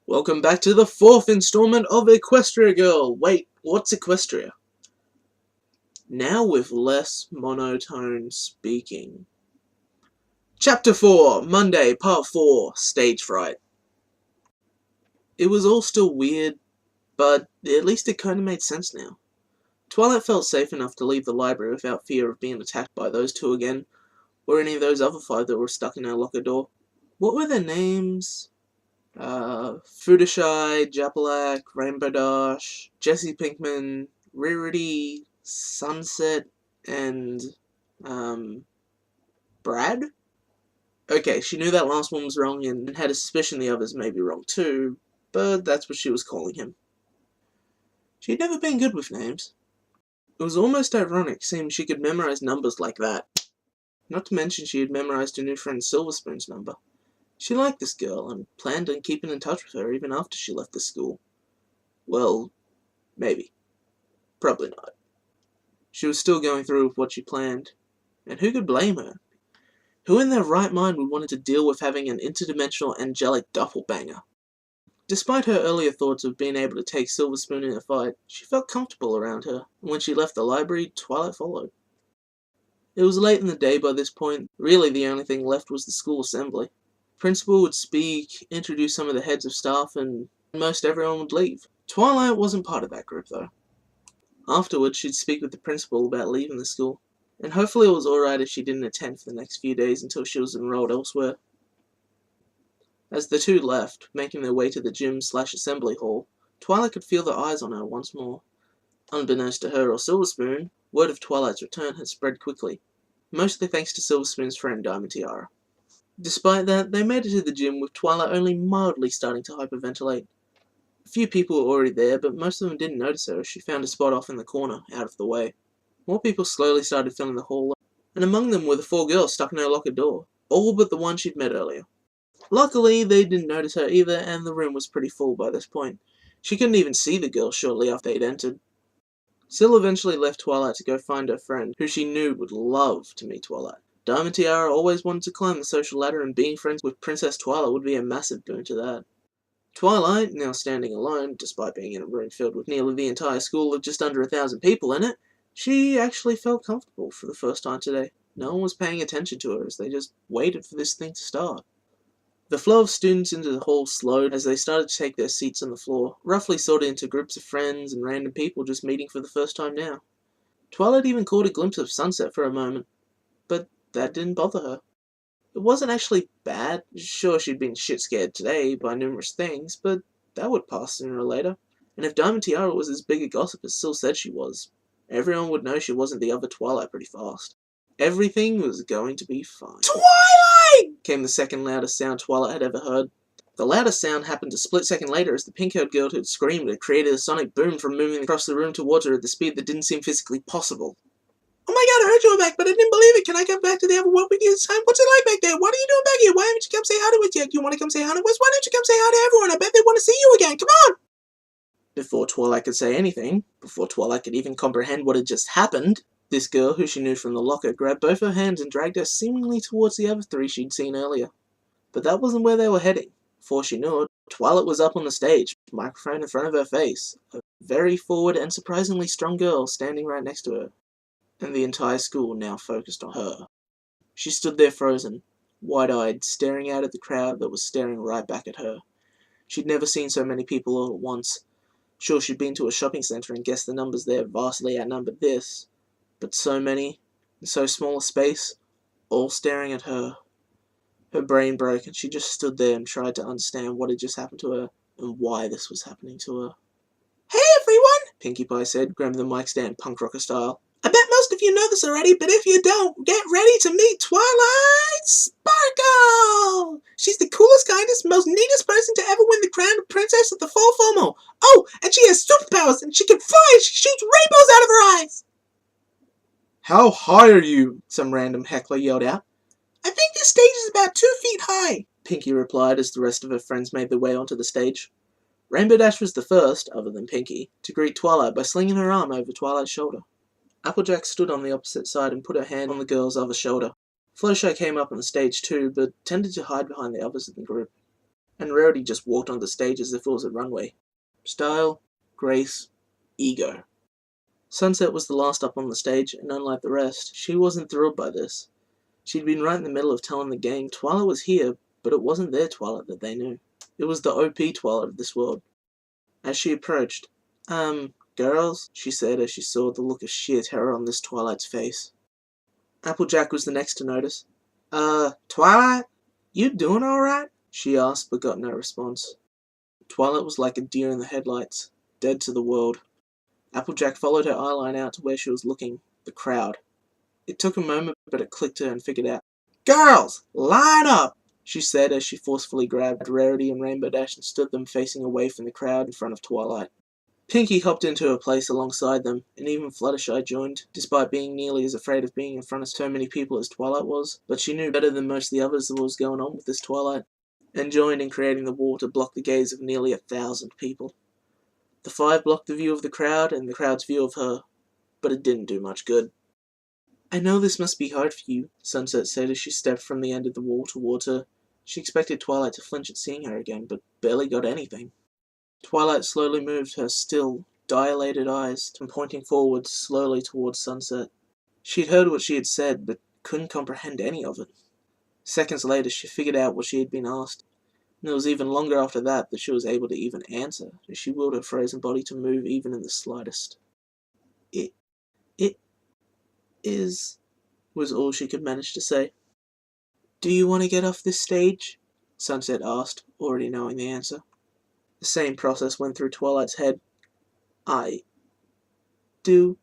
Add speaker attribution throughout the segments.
Speaker 1: Welcome back to the 4th installment of Equestria Girl. Wait, what's Equestria? Now with less monotone speaking. Chapter 4, Monday, Part 4, Stage Fright. It was all still weird, but at least it kinda made sense now. Twilight felt safe enough to leave the library without fear of being attacked by those two again, or any of those other 5 that were stuck in her locker door. What were their names? Fluttershy, Japalak, Rainbow Dash, Jesse Pinkman, Rarity, Sunset, and, Brad? Okay, she knew that last one was wrong and had a suspicion the others may be wrong too, but that's what she was calling him. She'd never been good with names. It was almost ironic, seeing she could memorize numbers like that. Not to mention she had memorized her new friend Silverspoon's number. She liked this girl and planned on keeping in touch with her even after she left the school. Well, maybe. Probably not. She was still going through with what she planned, and who could blame her? Who in their right mind would want to deal with having an interdimensional angelic doppelbanger? Despite her earlier thoughts of being able to take Silverspoon in a fight, she felt comfortable around her, and when she left the library, Twilight followed. It was late in the day by this point. Really the only thing left was the school assembly. Principal would speak, introduce some of the heads of staff, and most everyone would leave. Twilight wasn't part of that group though. Afterwards, she'd speak with the principal about leaving the school, and hopefully it was alright if she didn't attend for the next few days until she was enrolled elsewhere. As the two left, making their way to the gym/assembly hall, Twilight could feel their eyes on her once more. Unbeknownst to her or Silverspoon, word of Twilight's return had spread quickly, mostly thanks to Silverspoon's friend Diamond Tiara. Despite that, they made it to the gym with Twilight only mildly starting to hyperventilate. A few people were already there, but most of them didn't notice her as she found a spot off in the corner, out of the way. More people slowly started filling the hall, and among them were the 4 girls stuck in her locker door, all but the one she'd met earlier. Luckily, they didn't notice her either, and the room was pretty full by this point. She couldn't even see the girls shortly after they'd entered. Syl eventually left Twilight to go find her friend, who she knew would love to meet Twilight. Diamond Tiara always wanted to climb the social ladder, and being friends with Princess Twilight would be a massive boon to that. Twilight, now standing alone, despite being in a room filled with nearly the entire school of just under 1,000 people in it, she actually felt comfortable for the first time today. No one was paying attention to her as they just waited for this thing to start. The flow of students into the hall slowed as they started to take their seats on the floor, roughly sorted into groups of friends and random people just meeting for the first time now. Twilight even caught a glimpse of Sunset for a moment, but that didn't bother her. It wasn't actually bad. Sure, she'd been shit scared today by numerous things, but that would pass sooner or later. And if Diamond Tiara was as big a gossip as Syl said she was, everyone would know she wasn't the other Twilight pretty fast. Everything was going to be fine. Twilight! Came the second loudest sound Twilight had ever heard. The loudest sound happened a split second later as the pink-haired girl who had screamed had created a sonic boom from moving across the room towards her at the speed that didn't seem physically possible. Oh my god, I heard you were back, but I didn't believe it. Can I come back to the other world with you this time? What's it like back there? What are you doing back here? Why haven't you come say hi to us yet? You want to come say hi to us? Why don't you come say hi to everyone? I bet they want to see you again. Come on! Before Twilight could say anything, before Twilight could even comprehend what had just happened, this girl, who she knew from the locker, grabbed both her hands and dragged her seemingly towards the other 3 she'd seen earlier. But that wasn't where they were heading. Before she knew it, Twilight was up on the stage, microphone in front of her face, a very forward and surprisingly strong girl standing right next to her. And the entire school now focused on her. She stood there frozen, wide-eyed, staring out at the crowd that was staring right back at her. She'd never seen so many people all at once. Sure, she'd been to a shopping centre and guessed the numbers there vastly outnumbered this, but so many, in so small a space, all staring at her. Her brain broke and she just stood there and tried to understand what had just happened to her and why this was happening to her. Hey everyone, Pinkie Pie said, grabbing the mic stand punk rocker style. I bet most of you know this already, but if you don't, get ready to meet Twilight Sparkle! She's the coolest, kindest, most neatest person to ever win the crown of Princess of the Fall Formal. Oh, and she has superpowers, and she can fly, and she shoots rainbows out of her eyes! How high are you? Some random heckler yelled out. I think this stage is about 2 feet high, Pinkie replied as the rest of her friends made their way onto the stage. Rainbow Dash was the first, other than Pinkie, to greet Twilight by slinging her arm over Twilight's shoulder. Applejack stood on the opposite side and put her hand on the girl's other shoulder. Fluttershy came up on the stage too, but tended to hide behind the others in the group. and Rarity just walked on the stage as if it was a runway. Style, grace, ego. Sunset was the last up on the stage, and unlike the rest, she wasn't thrilled by this. She'd been right in the middle of telling the gang Twilight was here, but it wasn't their Twilight that they knew. It was the OP Twilight of this world. As she approached, girls, she said as she saw the look of sheer terror on this Twilight's face. Applejack was the next to notice. Twilight? You doing alright? She asked, but got no response. Twilight was like a deer in the headlights, dead to the world. Applejack followed her eyeline out to where she was looking, the crowd. It took a moment, but it clicked her and figured out. Girls, line up, she said as she forcefully grabbed Rarity and Rainbow Dash and stood them facing away from the crowd in front of Twilight. Pinkie hopped into her place alongside them, and even Fluttershy joined, despite being nearly as afraid of being in front of so many people as Twilight was, but she knew better than most of the others what was going on with this Twilight, and joined in creating the wall to block the gaze of nearly 1,000 people. The 5 blocked the view of the crowd and the crowd's view of her, but it didn't do much good. I know this must be hard for you, Sunset said as she stepped from the end of the wall towards her. She expected Twilight to flinch at seeing her again, but barely got anything. Twilight slowly moved her still, dilated eyes, and pointing forward slowly towards Sunset. She'd heard what she had said, but couldn't comprehend any of it. Seconds later, she figured out what she had been asked, and it was even longer after that she was able to even answer, as she willed her frozen body to move even in the slightest. It is, was all she could manage to say. Do you want to get off this stage? Sunset asked, already knowing the answer. The same process went through Twilight's head. I do.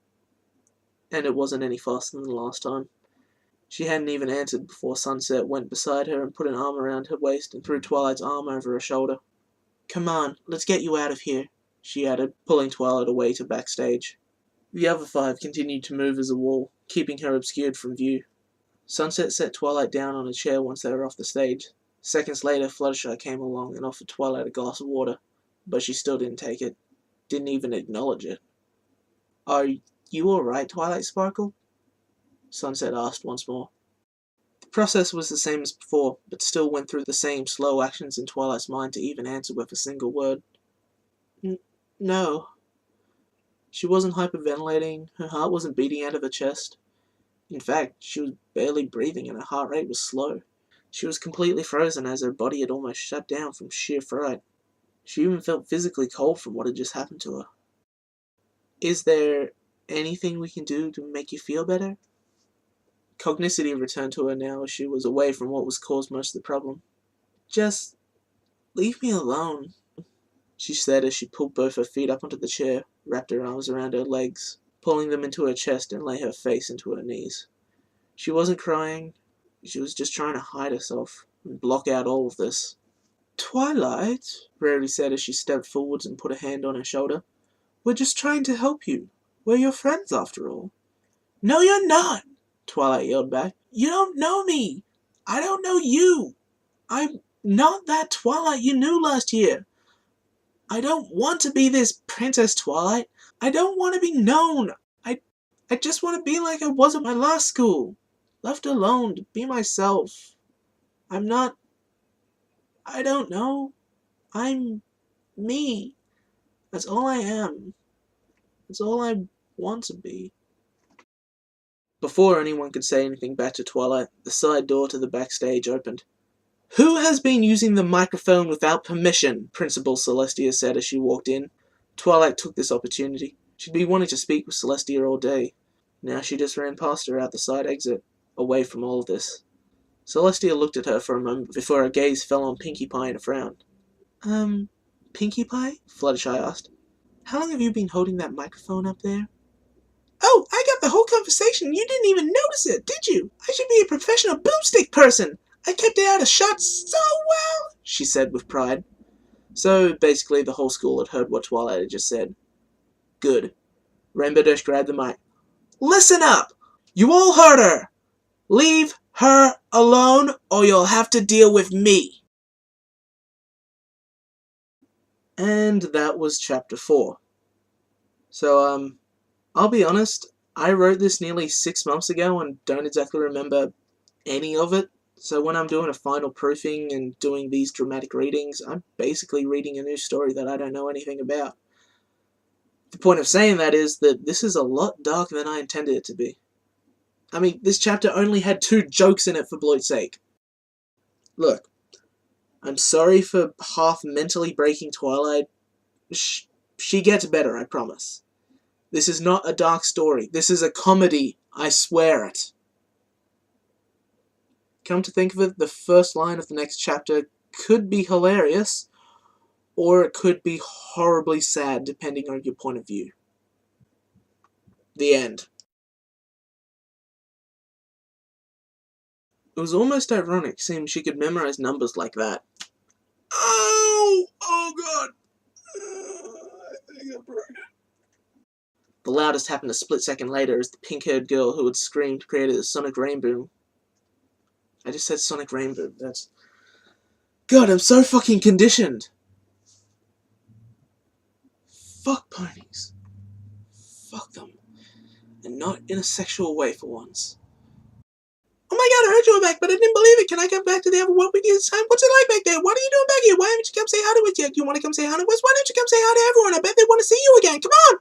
Speaker 1: And it wasn't any faster than the last time. She hadn't even answered before Sunset went beside her and put an arm around her waist and threw Twilight's arm over her shoulder. Come on, let's get you out of here, she added, pulling Twilight away to backstage. The other 5 continued to move as a wall, keeping her obscured from view. Sunset set Twilight down on a chair once they were off the stage. Seconds later, Fluttershy came along and offered Twilight a glass of water, but she still didn't take it, didn't even acknowledge it. Are you alright, Twilight Sparkle? Sunset asked once more. The process was the same as before, but still went through the same slow actions in Twilight's mind to even answer with a single word. No. She wasn't hyperventilating, her heart wasn't beating out of her chest. In fact, she was barely breathing and her heart rate was slow. She was completely frozen as her body had almost shut down from sheer fright. She even felt physically cold from what had just happened to her. Is there anything we can do to make you feel better? Cognicity returned to her now as she was away from what was caused most of the problem. Just leave me alone, she said as she pulled both her feet up onto the chair, wrapped her arms around her legs, pulling them into her chest and lay her face into her knees. She wasn't crying, she was just trying to hide herself and block out all of this. Twilight, Rarity said as she stepped forwards and put a hand on her shoulder. We're just trying to help you. We're your friends after all. No, you're not, Twilight yelled back. You don't know me. I don't know you. I'm not that Twilight you knew last year. I don't want to be this Princess Twilight. I don't want to be known. I just want to be like I was at my last school. Left alone to be myself. I'm not... I don't know. I'm me. That's all I am. That's all I want to be. Before anyone could say anything back to Twilight, the side door to the backstage opened. Who has been using the microphone without permission? Principal Celestia said as she walked in. Twilight took this opportunity. She'd been wanting to speak with Celestia all day. Now she just ran past her out the side exit, away from all of this. Celestia looked at her for a moment before her gaze fell on Pinkie Pie in a frown. Pinkie Pie? Fluttershy asked. How long have you been holding that microphone up there? Oh, I got the whole conversation. You didn't even notice it, did you? I should be a professional boomstick person. I kept it out of shot so well, she said with pride. So, basically, the whole school had heard what Twilight had just said. Good. Rainbow Dash grabbed the mic. Listen up! You all heard her! Leave her alone, or you'll have to deal with me. And that was chapter 4. So, I'll be honest, I wrote this nearly 6 months ago and don't exactly remember any of it, So when I'm doing a final proofing and doing these dramatic readings, I'm basically reading a new story that I don't know anything about. The point of saying that is that this is a lot darker than I intended it to be. I mean, this chapter only had 2 jokes in it, for bloat's sake. Look, I'm sorry for half mentally breaking Twilight. She gets better, I promise. This is not a dark story. This is a comedy. I swear it. Come to think of it, the first line of the next chapter could be hilarious, or it could be horribly sad, depending on your point of view. The end. It was almost ironic, seeing she could memorize numbers like that. Oh! Oh god! I think I broke it. The loudest happened a split second later as the pink-haired girl who had screamed created a sonic rainbow. I just said sonic rainbow. That's... God, I'm so fucking conditioned! Fuck ponies. Fuck them. And not in a sexual way for once. Oh my god, I heard you were back, but I didn't believe it. Can I come back to the other world with you this time? What's it like back there? What are you doing back here? Why haven't you come say hi to us yet? You want to come say hi to us? Why don't you come say hi to everyone? I bet they want to see you again. Come on!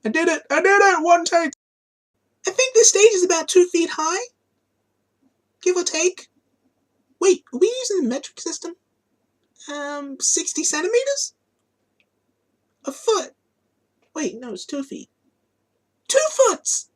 Speaker 1: I did it! I did it! One take! I think this stage is about 2 feet high. Give or take. Wait, are we using the metric system? 60 centimeters? A foot. Wait, no, it's 2 feet. 2 foots!